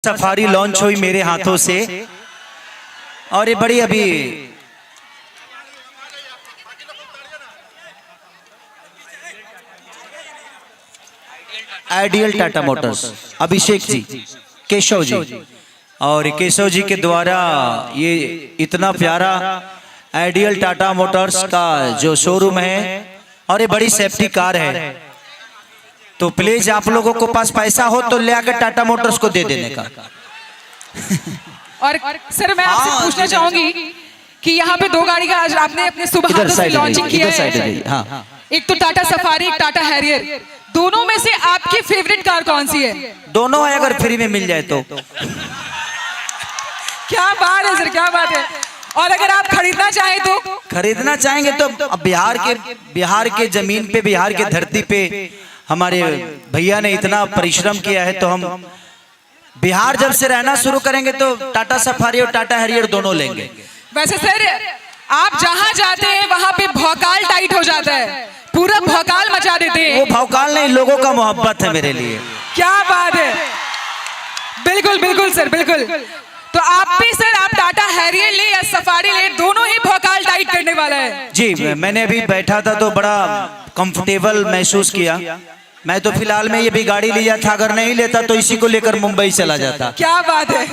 Safari launch हुई मेरे हाथों से और ये बड़ी अभी आइडियल टाटा मोटर्स अभिषेक जी, केशव जी और केशव जी के द्वारा ये इतना प्यारा आइडियल टाटा मोटर्स का जो शोरूम है और ये बड़ी सेफ्टी कार है, तो प्लीज आप लोगों को पास पैसा हो तो ले आकर टाटा मोटर्स को दे देने का। और सर मैं आपसे पूछना चाहूंगी कि यहाँ पे दो गाड़ी का आज आपने अपने सुबह हाथों से लॉन्चिंग किया है। हाँ। एक तो टाटा सफारी, एक टाटा हैरियर। दोनों में से आपकी फेवरेट कार कौन सी है? दोनों है, अगर फ्री में मिल जाए तो। क्या बात है सर, क्या बात है। और अगर आप खरीदना चाहें तो? खरीदना चाहेंगे तो अब बिहार के जमीन पे, बिहार के धरती पे हमारे भैया ने इतना परिश्रम किया है, तो हम बिहार जब से रहना शुरू करेंगे तो टाटा सफारी और टाटा हैरियर दोनों लेंगे। वैसे सर आप जहाँ जाते हैं वहाँ पे भौकाल टाइट हो जाता है, पूरा भौकाल मचा देते हैं। वो भौकाल नहीं, लोगों का मोहब्बत है मेरे लिए। क्या बात है, बिल्कुल बिल्कुल सर, बिल्कुल। तो आप भी सर, आप टाटा हैरियर ले या सफारी ले, दोनों ही भौकाल टाइट करने वाला है। जी, मैंने अभी बैठा था तो बड़ा कंफर्टेबल महसूस किया। मैं तो फिलहाल में ये भी गाड़ी लिया था, अगर नहीं लेता तो इसी को लेकर मुंबई चला जाता। क्या बात है।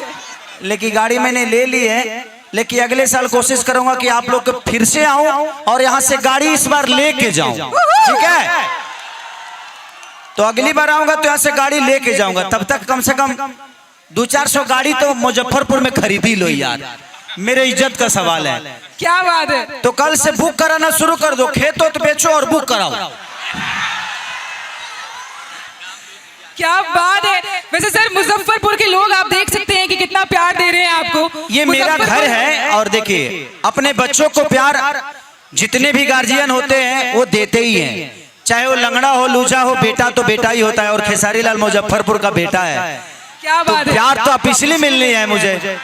लेकिन गाड़ी मैंने ले ली है, लेकिन अगले साल कोशिश करूंगा कि आप लोग को फिर से आऊं और यहाँ से गाड़ी इस बार लेके जाऊं, ठीक है? तो अगली बार आऊंगा तो यहाँ से गाड़ी लेके जाऊंगा। तब तक कम से कम 200-400 गाड़ी तो मुजफ्फरपुर में खरीद ही लो यार, मेरे इज्जत का सवाल है। क्या बात है। तो कल से बुक कराना शुरू कर दो, खेत तो बेचो और बुक कराओ। क्या बात है। वैसे सर मुजफ्फरपुर के लोग आप देख सकते हैं कि कितना प्यार दे रहे हैं आपको। ये मेरा घर है और देखिए अपने बच्चों को प्यार जितने भी गार्जियन होते हैं वो देते ही हैं, चाहे वो लंगड़ा हो, लूजा हो, बेटा तो बेटा ही होता है। और खेसारी लाल मुजफ्फरपुर का बेटा है। क्या बात तो है। प्यार तो आप इसलिए मिलनी है मुझे।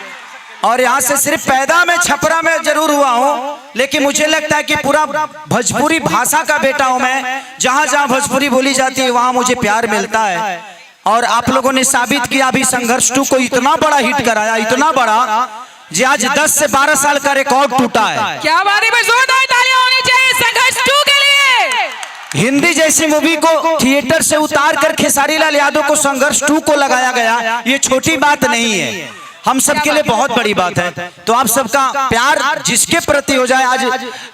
और यहाँ से सिर्फ पैदा में छपरा में जरूर हुआ हूँ, लेकिन मुझे लगता है कि पूरा भोजपुरी भाषा का बेटा हूँ मैं। जहाँ जहाँ भोजपुरी बोली जाती है वहाँ मुझे प्यार मिलता है। और आप लोगों ने साबित किया, अभी संघर्ष 2 को इतना बड़ा हिट कराया, इतना बड़ा जी, आज 10 से 12 साल का रिकॉर्ड टूटा है। क्या बात है, जोरदार तालियां होनी चाहिए संघर्ष 2 के लिए। हिंदी जैसी मूवी को थिएटर से उतार कर खेसारी लाल यादव को संघर्ष 2 को लगाया गया, ये छोटी बात नहीं है, हम सबके लिए बहुत बड़ी बात है। तो आप सबका प्यार जिसके प्रति हो जाए, आज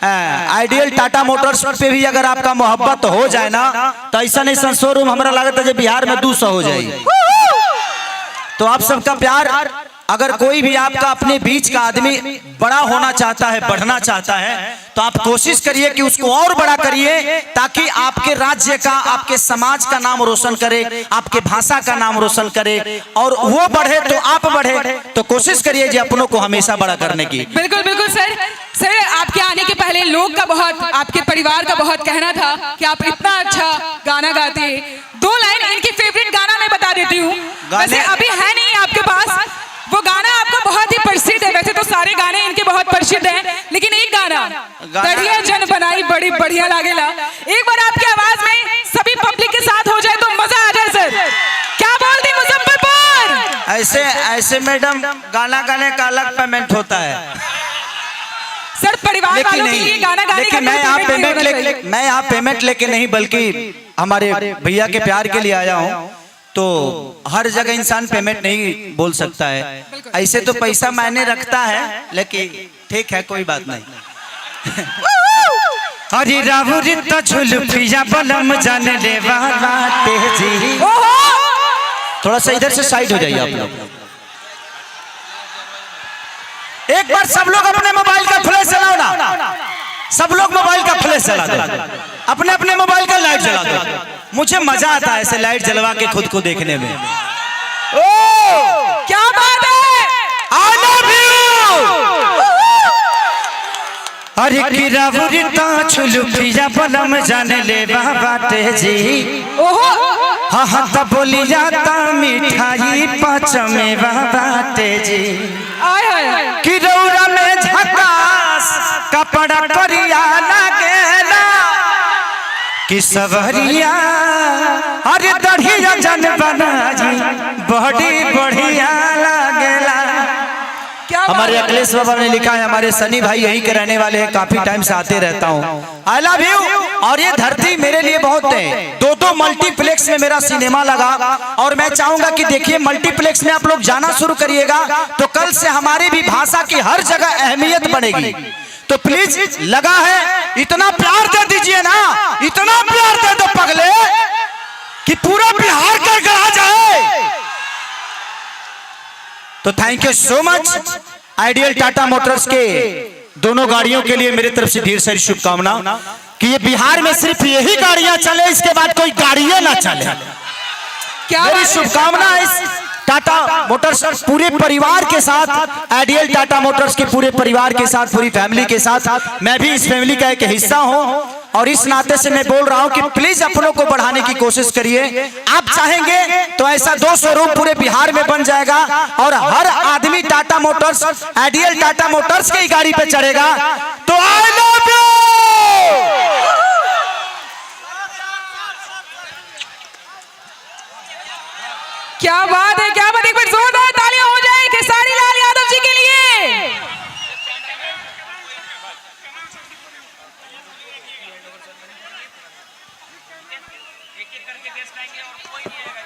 आइडियल टाटा मोटर्स पे भी अगर आपका मोहब्बत हो जाए ना, तो ऐसा नहीं शोरूम हमारा लागत है बिहार में 200 हो जाएगी। तो आप सबका प्यार, अगर कोई भी आपका अपने बीच का आदमी बड़ा होना चाहता है, बढ़ना चाहता है, तो आप कोशिश करिए कि उसको और बड़ा करिए, ताकि आपके राज्य का, आपके समाज का नाम रोशन करे, आपके भाषा का नाम रोशन करे, और वो बढ़े तो आप बढ़े। तो कोशिश करिए जी अपनों को हमेशा बड़ा करने की। बिल्कुल बिल्कुल सर। सर आपके आने के पहले लोग का बहुत, आपके परिवार का बहुत कहना था कि आप इतना अच्छा गाना गाते हैं। 2 लाइन इनकी फेवरेट गाना मैं बता देती हूँ, वैसे अभी है नहीं आपके पास। वो गाना आपका बहुत ही प्रसिद्ध है, वैसे तो सारे गाने इनके बहुत प्रसिद्ध हैं, लेकिन एक गाना बढ़िया जन बनाई बड़ी बढ़िया लागेला, एक बार आपकी आवाज में सभी पब्लिक के साथ हो जाए तो मजा आ जाए सर। क्या बोलती मुजफ्फरपुर? ऐसे मैडम गाना गाने का अलग पेमेंट होता है सर, परिवार वालों के लिए गाना गाने का मैं यहाँ पेमेंट लेके नहीं, बल्कि हमारे भैया के प्यार के लिए आया हूँ। तो हर जगह इंसान पेमेंट नहीं बोल सकता है, ऐसे तो पैसा मायने रखता है, लेकिन ठीक है, कोई बात नहीं। अरे रावुरिता झुलुफिया बलम जाने ले वाला तेजी। थोड़ा सा इधर से साइड हो जाइए आप लोग। एक बार सब लोग अपने मोबाइल का फ्लैश जलाओ ना, सब लोग मोबाइल का फ्लैश जला दो, अपने अपने मोबाइल का लाइट जला दो। मुझे मजा आता है ऐसे लाइट जलवा के खुद को देखने में। ओ क्या बात है। I love you। अरे किरावुरिता झुलुफिया बलम जाने ले बाटे जी। हाँ हाँ तब बोली जाता मिठाई 5 में बाटे जी। किरौरा में झकास कपड़ा करिया लागेला कि सवरिया, अरे दढ़िया जन बनाई बड़ी बढ़िया लागेला। क्या बात हमारे है। अखिलेश बाबा ने लिखा है, हमारे सनी भाई यहीं के रहने वाले हैं, काफी टाइम से आते रहता हूँ। I love you. और ये धरती मेरे लिए बहुत है। दो मल्टीप्लेक्स में मेरा सिनेमा लगा और मैं चाहूंगा कि देखिए मल्टीप्लेक्स में आप लोग जाना शुरू करिएगा तो कल से हमारी भी भाषा की हर जगह अहमियत बढ़ेगी। तो प्लीज लगा है, इतना प्यार दे दीजिए ना, इतना प्यार दे दो पगले कि पूरा बिहार गड़गड़ा जाए। तो thank you so much. Ideal Tata Motors के दोनों गाड़ियों के लिए मेरी तरफ से ढेर सारी शुभकामना कि ये बिहार में सिर्फ यही गाड़ियां चले, इसके बाद कोई गाड़ियां ना चले। क्या मेरी बात है। शुभकामना है इस टाटा मोटर्स पूरे परिवार के साथ, आइडियल टाटा मोटर्स के पूरे परिवार के साथ, पूरी फैमिली के साथ। मैं भी इस फैमिली का एक हिस्सा हूं और इस नाते से मैं बोल रहा हूं कि प्लीज अपनों को बढ़ाने की कोशिश करिए। आप चाहेंगे तो ऐसा 2 शोरूम पूरे बिहार में बन जाएगा और हर आदमी Tata Motors, ideal Tata Motors की गाड़ी पे चढ़ेगा। तो आई लव यू। क्या बात है, क्या बात है। एक बार जोरदार तालियां हो जाए खेसारी लाल यादव जी के लिए। एक एक करके गेस्ट आएंगे और कोई नहीं आएगा।